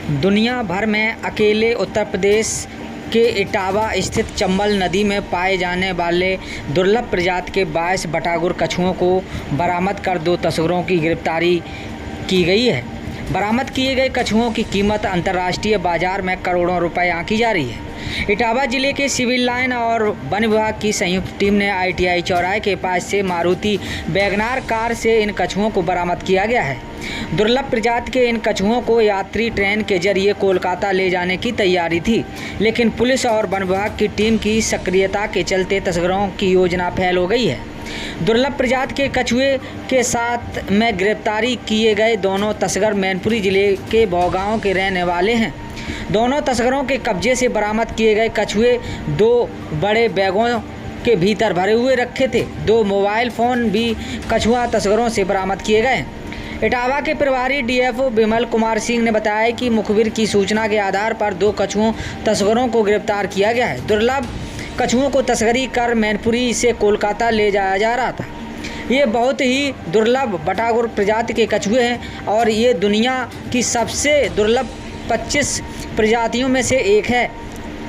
दुनिया भर में अकेले उत्तर प्रदेश के इटावा स्थित चंबल नदी में पाए जाने वाले दुर्लभ प्रजाति के 22 बटागुर कछुओं को बरामद कर 2 तस्करों की गिरफ्तारी की गई है। बरामद किए गए कछुओं की कीमत अंतर्राष्ट्रीय बाजार में करोड़ों रुपए आंकी जा रही है। इटावा जिले के सिविल लाइन और वन विभाग की संयुक्त टीम ने ITI चौराहे के पास से मारुति वैगनार कार से इन कछुओं को बरामद किया गया है। दुर्लभ प्रजाति के इन कछुओं को यात्री ट्रेन के जरिए कोलकाता ले जाने की तैयारी थी, लेकिन पुलिस और वन विभाग की टीम की सक्रियता के चलते तस्करों की योजना फेल हो गई है। दुर्लभ प्रजाति के कछुए के साथ में गिरफ्तारी किए गए दोनों तस्कर मैनपुरी जिले के भौगांव के रहने वाले हैं। दोनों तस्करों के कब्जे से बरामद किए गए कछुए 2 बड़े बैगों के भीतर भरे हुए रखे थे। 2 मोबाइल फ़ोन भी कछुआ तस्करों से बरामद किए गए। इटावा के प्रभारी DFO विमल कुमार सिंह ने बताया कि मुखबिर की सूचना के आधार पर 2 कछुओं तस्करों को गिरफ्तार किया गया है। दुर्लभ कछुओं को तस्करी कर मैनपुरी से कोलकाता ले जाया जा रहा था। ये बहुत ही दुर्लभ बटागुर प्रजाति के कछुए हैं और ये दुनिया की सबसे दुर्लभ 25 प्रजातियों में से एक है।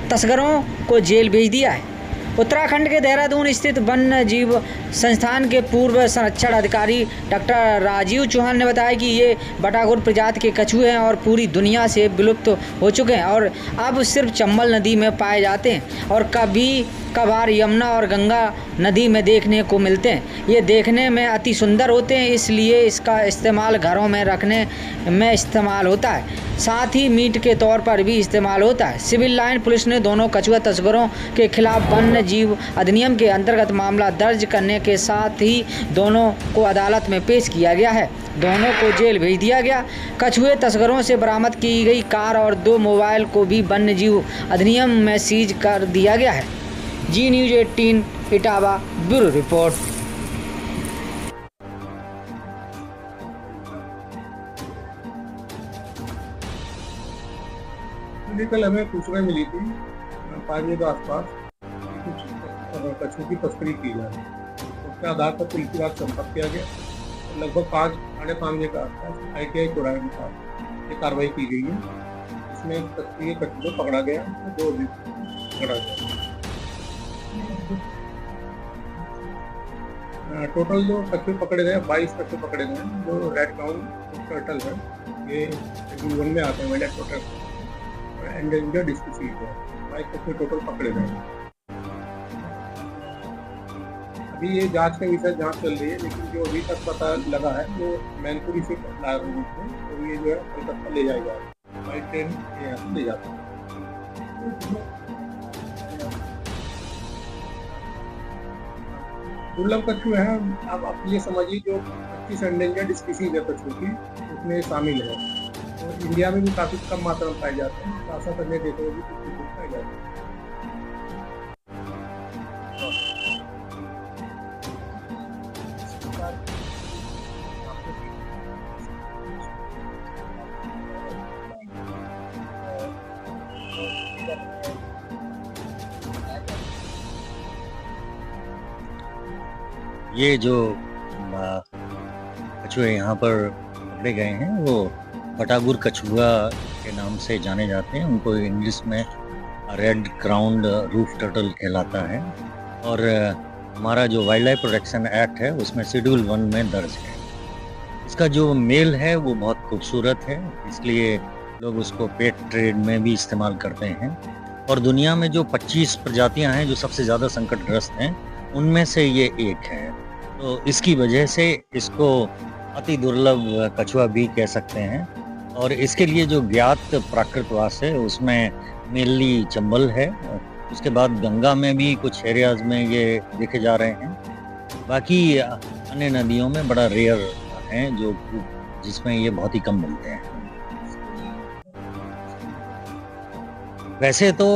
तस्करों को जेल भेज दिया है। उत्तराखंड के देहरादून स्थित वन्य जीव संस्थान के पूर्व संरक्षण अधिकारी डॉक्टर राजीव चौहान ने बताया कि ये बटागुर प्रजाति के कछुए हैं और पूरी दुनिया से विलुप्त हो चुके हैं और अब सिर्फ चंबल नदी में पाए जाते हैं और कभी कभार यमुना और गंगा नदी में देखने को मिलते हैं। ये देखने में अति सुंदर होते हैं, इसलिए इसका इस्तेमाल घरों में रखने में इस्तेमाल होता है, साथ ही मीट के तौर पर भी इस्तेमाल होता है। सिविल लाइन पुलिस ने दोनों कछुआ तस्करों के खिलाफ वन्य जीव अधिनियम के अंतर्गत मामला दर्ज करने के साथ ही दोनों को अदालत में पेश किया गया है। दोनों को जेल भेज दिया गया। कछुए तस्करों से बरामद की गई कार और 2 मोबाइल को भी वन्य जीव अधिनियम में सीज कर दिया गया है। जी न्यूज़ 18 इटावा ब्यूरो रिपोर्ट। कल हमें सूचना मिली थी 5 बजे के आसपास कुछ कछुओं की तस्करी की जा रही है। उसके आधार पर पुलिस के साथ संपर्क किया गया। लगभग 5-5:30 बजे के आसपास ITI चौराहे के पास ये कार्रवाई की गई है। इसमें तस्करी कछुए पकड़ा गया, 2 भी पकड़ा गया। टोटल जो कछुए पकड़े गए 22 कछुए पकड़े गए हैं। जो रेड क्राउन टर्टल है, ये शेड्यूल 1 में आते हैं, वाइल्ड टर्टल एंडेंजर्ड स्पीशीज है। 22 कछुए टोटल पकड़े गए हैं। अभी ये जांच का विषय जांच चल रही है, लेकिन जो अभी तक पता लगा है वो मैनपुरी से लाए हुए थे, तो ये जो है कोलकाता ले जाया जाएगा, बाई ट्रेन यहाँ से ले जाते हैं। दुर्लभ कछुए हैं, आप ये समझिए जो 25 एंडेंजर्ड स्पीशीज है कछुए की, उसमें शामिल है। तो इंडिया में भी काफ़ी कम मात्रा में पाए जाते हैं, खासा करने देते हुए भी कुछ पाए जाते हैं। ये जो कछुए यहाँ पर पकड़े गए हैं वो बटागुर कछुआ के नाम से जाने जाते हैं। उनको इंग्लिश में रेड क्राउन्ड रूफ टर्टल कहलाता है और हमारा जो वाइल्ड लाइफ प्रोटेक्शन एक्ट है उसमें शेड्यूल 1 में दर्ज है। इसका जो मेल है वो बहुत खूबसूरत है, इसलिए लोग उसको पेट ट्रेड में भी इस्तेमाल करते हैं। और दुनिया में जो 25 प्रजातियां हैं जो सबसे ज़्यादा संकटग्रस्त हैं, उनमें से ये एक है। तो इसकी वजह से इसको अति दुर्लभ कछुआ भी कह सकते हैं। और इसके लिए जो ज्ञात प्राकृतवास है उसमें मेनली चंबल है, उसके बाद गंगा में भी कुछ एरियाज में ये देखे जा रहे हैं। बाकी अन्य नदियों में बड़ा रेयर हैं जो जिसमें ये बहुत ही कम मिलते हैं। वैसे तो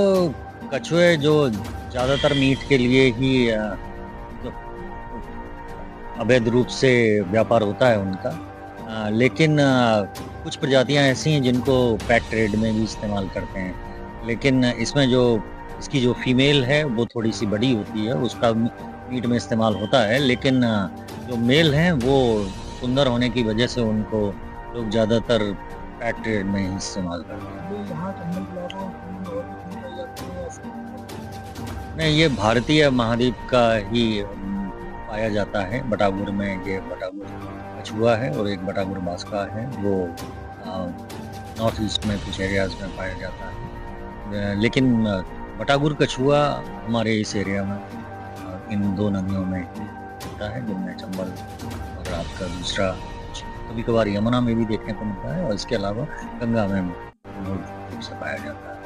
कछुए जो ज़्यादातर मीट के लिए ही अवैध रूप से व्यापार होता है उनका, लेकिन कुछ प्रजातियां ऐसी हैं जिनको पेट ट्रेड में भी इस्तेमाल करते हैं। लेकिन इसमें जो इसकी जो फीमेल है वो थोड़ी सी बड़ी होती है, उसका मीट में इस्तेमाल होता है। लेकिन जो मेल हैं वो सुंदर होने की वजह से उनको लोग ज़्यादातर पैट ट्रेड में ही इस्तेमाल करते हैं। यहाँ चंबल के अलावा और भी कहीं पाए जाते हैं ऐसे? नहीं, ये भारतीय महाद्वीप का ही पाया जाता है। बटागुर में ये बटागुर कछुआ है और एक बटागुर बास्का है, वो नॉर्थ ईस्ट में कुछ एरियाज में पाया जाता है। लेकिन बटागुर कछुआ हमारे इस एरिया में इन दो नदियों में ही होता है, जिनमें चंबल और आपका दूसरा कभी कभार यमुना में भी देखने को मिलता है और इसके अलावा गंगा में मूल रूप से पाया जाता है।